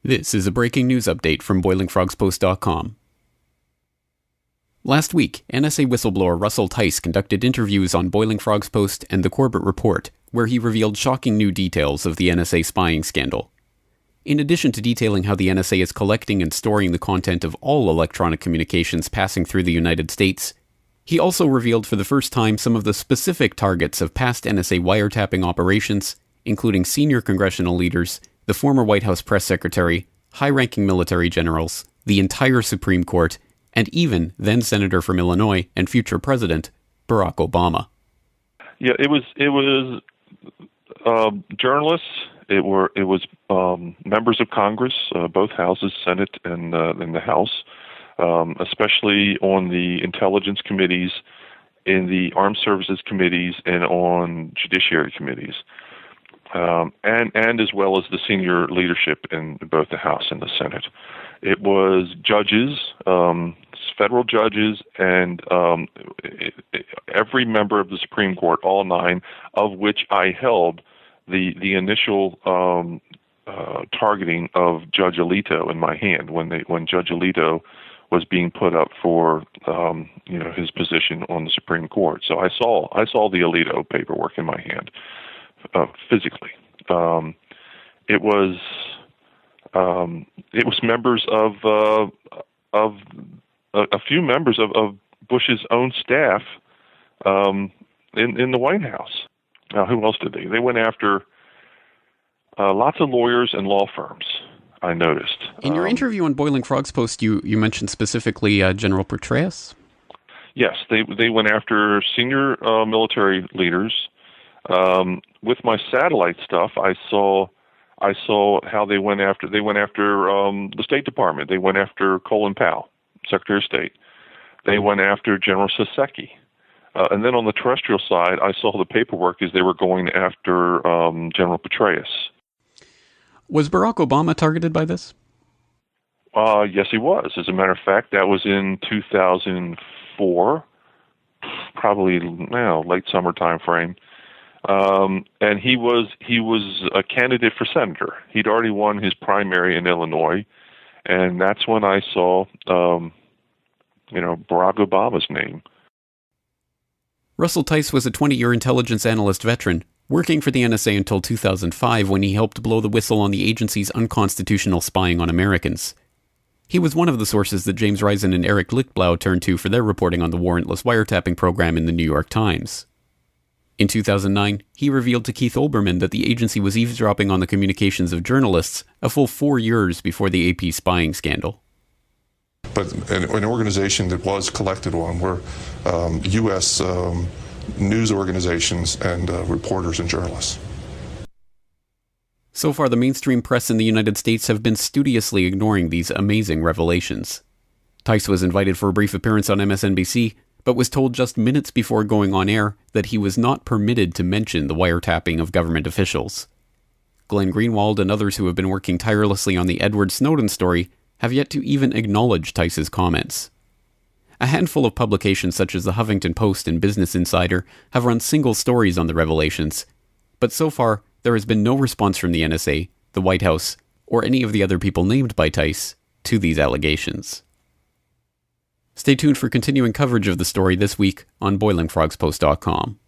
This is a breaking news update from BoilingFrogsPost.com. Last week, NSA whistleblower Russell Tice conducted interviews on Boiling Frogs Post and the Corbett Report, where he revealed shocking new details of the NSA spying scandal. In addition to detailing how the NSA is collecting and storing the content of all electronic communications passing through the United States, he also revealed for the first time some of the specific targets of past NSA wiretapping operations, including senior congressional leaders, the former White House press secretary, high-ranking military generals, the entire Supreme Court, and even then-Senator from Illinois and future President Barack Obama. Yeah, it was journalists. It was members of Congress, both houses, Senate and the House, especially on the intelligence committees, in the armed services committees, and on judiciary committees. And as well as the senior leadership in both the House and the Senate. It was judges, federal judges, and every member of the Supreme Court, all 9, of which I held the initial targeting of Judge Alito in my hand when Judge Alito was being put up for his position on the Supreme Court. So I saw the Alito paperwork in my hand. Physically, it was members of a few members of Bush's own staff in the White House. Who else did they? They went after lots of lawyers and law firms. I noticed. In your interview on Boiling Frogs Post, you mentioned specifically General Petraeus. Yes, they went after senior military leaders. With my satellite stuff, I saw how they went after the State Department. They went after Colin Powell, Secretary of State. They went after General Saseki. And then on the terrestrial side, I saw the paperwork as they were going after General Petraeus. Was Barack Obama targeted by this? Yes, he was. As a matter of fact, that was in 2004, probably late summer time frame. And he was a candidate for senator. He'd already won his primary in Illinois, and that's when I saw, Barack Obama's name. Russell Tice was a 20-year intelligence analyst veteran, working for the NSA until 2005 when he helped blow the whistle on the agency's unconstitutional spying on Americans. He was one of the sources that James Risen and Eric Lichtblau turned to for their reporting on the warrantless wiretapping program in the New York Times. In 2009, he revealed to Keith Olbermann that the agency was eavesdropping on the communications of journalists a full 4 years before the AP spying scandal. But an organization that was collected on were U.S. News organizations and reporters and journalists. So far, the mainstream press in the United States have been studiously ignoring these amazing revelations. Tice was invited for a brief appearance on MSNBC, but was told just minutes before going on air that he was not permitted to mention the wiretapping of government officials. Glenn Greenwald and others who have been working tirelessly on the Edward Snowden story have yet to even acknowledge Tice's comments. A handful of publications such as the Huffington Post and Business Insider have run single stories on the revelations, but so far there has been no response from the NSA, the White House, or any of the other people named by Tice to these allegations. Stay tuned for continuing coverage of the story this week on BoilingFrogsPost.com.